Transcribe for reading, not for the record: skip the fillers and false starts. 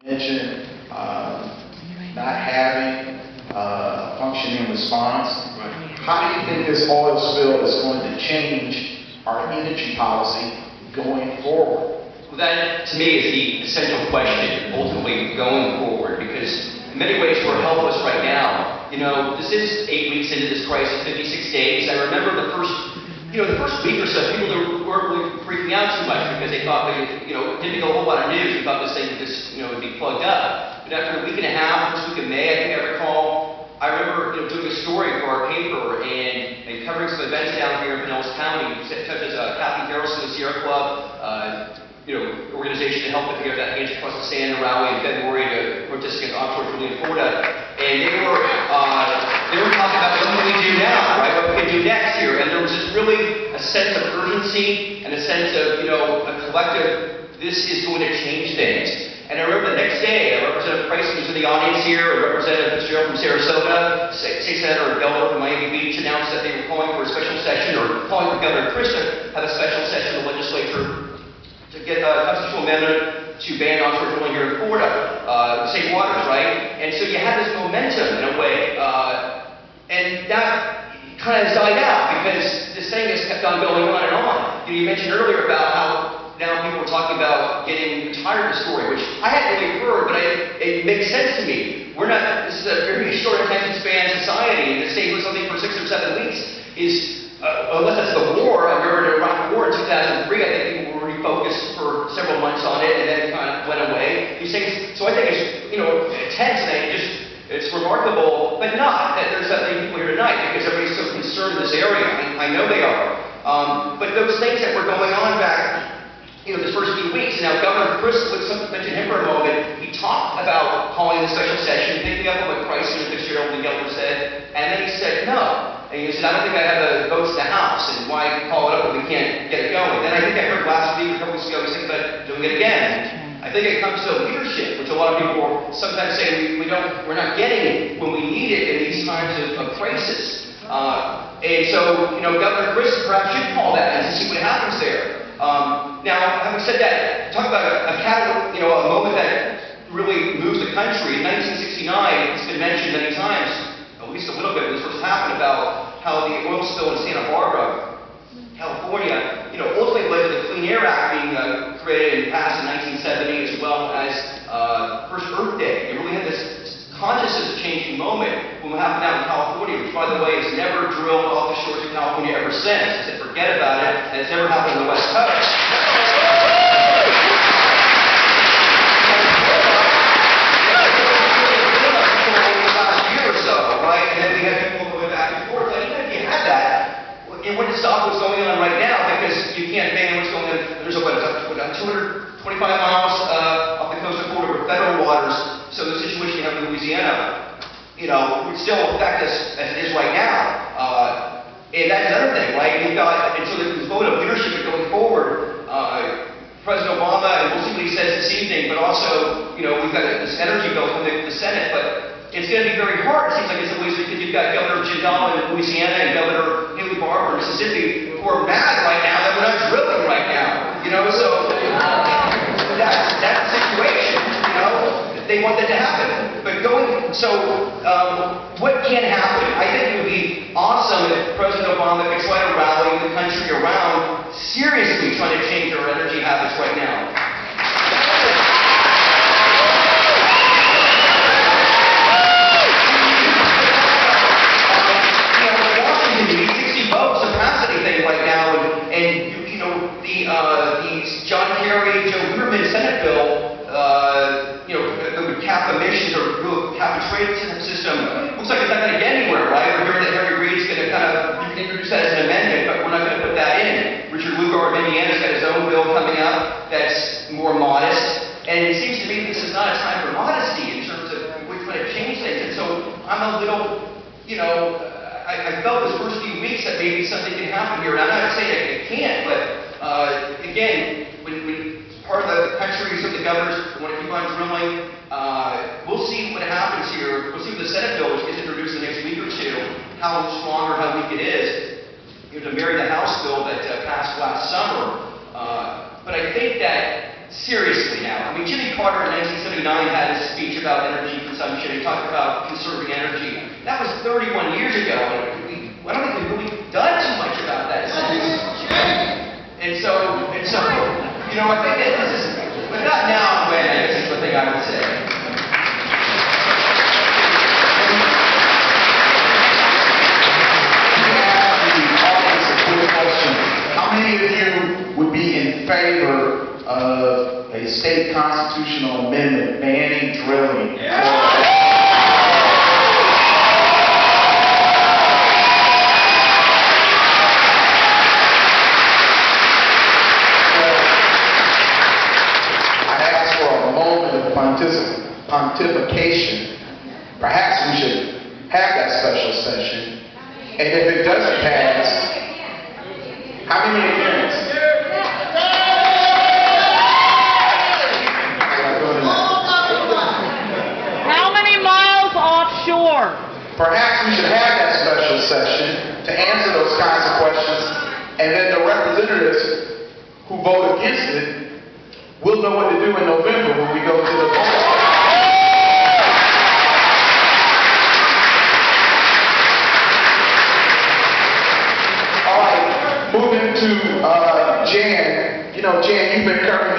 mentioned not having a functioning response. How do you think this oil spill is going to change our energy policy going forward? Well, that, to me, is the essential question, ultimately, going forward, because in many ways we're helpless right now. You know, this is 8 weeks into this crisis, 56 days. I remember the first week or so, people weren't really freaking out too much because they thought it didn't go a whole lot of news. We thought this thing would be plugged up. But after a week and a half, first week of May, I think I recall, I remember doing a story for our paper and covering some events down here in Pinellas County, such as Kathy Harrelson, the Sierra Club, organization to help put together that Hands Across the Sand rally in February to protest against offshore drilling in Florida. And they were talking about what can we do now, right? What we can do next here. And there was just really a sense of urgency and a sense of, a collective, this is going to change things. And I remember the next day, Representative Price was in the audience here, and Representative Fitzgerald from Sarasota, State Senator Geller from Miami Beach announced that they were calling for a special session, or calling for Governor Chris to have a special session in the legislature to get a constitutional amendment to ban offshore drilling here in Florida, safe waters, right? And so you had this momentum in a way, and that kind of died out because this thing has kept on going on and on. You mentioned earlier about how now people were talking about getting tired of the story, which I hadn't really heard, but it makes sense to me. This is a very short attention span society, and to stay with something for 6 or 7 weeks is, unless it's the war. I remember the Iraq War in 2003, I think people were refocused for several months on it, and then it kind of went away. These things, so I think it's, intense, and it's remarkable, but not that there's that many people here tonight, because everybody's so concerned in this area. I know they are. But those things that were going on back, this first few weeks. Now, Governor Chris, let's mention him for a moment. He talked about calling a special session, picking up on what Price and Fitzgerald and Geller said, and then he said no. And he said, I don't think I have the votes in the House, and why call it up when we can't get it going? Then I think I heard last week, or a couple weeks ago, he's thinking about doing it again. I think it comes to leadership, which a lot of people sometimes say we're not getting it when we need it in these times of crisis. And so, Governor Chris perhaps should call that and see what happens there. Now, having said that, talk about a moment that really moves the country. In 1969, it's been mentioned many times, at least a little bit when this first happened, about how the oil spill in Santa Barbara, California, ultimately led to the Clean Air Act being created and passed in 1970, as well as first Earth Day. It really had this consciousness-changing moment when what happened out in California, which, by the way, has never drilled off the shores of California ever since. I said, forget about it, and it's never happened on the West Coast. It wouldn't stop what's going on right now because you can't ban what's going on. There's about 225 miles off the coast of Florida with federal waters. So the situation you have in Louisiana, would still affect us as it is right now. And that's another thing, right? We've got, and so this vote of leadership going forward, President Obama, and we'll see what he says this evening, but also, we've got this energy bill from the Senate, but it's going to be very hard, it seems like in some ways, because you've got Governor Jindal in Louisiana and Governor Haley Barbour in Mississippi who are mad right now that we're not drilling right now. So that's the situation. They want that to happen. But what can happen? I think it would be awesome if President Obama could try to rally the country around seriously trying to change our energy habits right now. The John Kerry, Joe Lieberman Senate bill, that would cap emissions or cap a trade system, looks like it's not going to get anywhere, right? We're hearing that Harry Reid's going to kind of introduce that as an amendment, but we're not going to put that in. Richard Lugar of Indiana's got his own bill coming up that's more modest, and it seems to me this is not a time for modesty in terms of we're trying to change things. And so I'm a little, I felt this first few weeks that maybe something can happen here, and I'm not saying it can't, but again, when part of the country, some of the governors want to keep on drilling, we'll see what happens here. We'll see what the Senate bill, which gets introduced in the next week or two, how strong or how weak it is, to marry the House bill that passed last summer. But I think that seriously now. I mean, Jimmy Carter in 1979 had a speech about energy consumption. He talked about conserving energy. That was 31 years ago. I don't think we've really done too much about that since. And so, you know, I think that this is, but not now and when, I guess is the thing I would say. How many of you would be in favor of a state constitutional amendment banning drilling? I asked for a moment of pontification. Perhaps we should have that special session. And if it doesn't pass, how many against? How many miles offshore? Perhaps we should have that special session to answer those kinds of questions, and then the representatives who vote against it will know what to do in November when we go to the polls. All right, moving to Jan. You know, Jan, you've been covering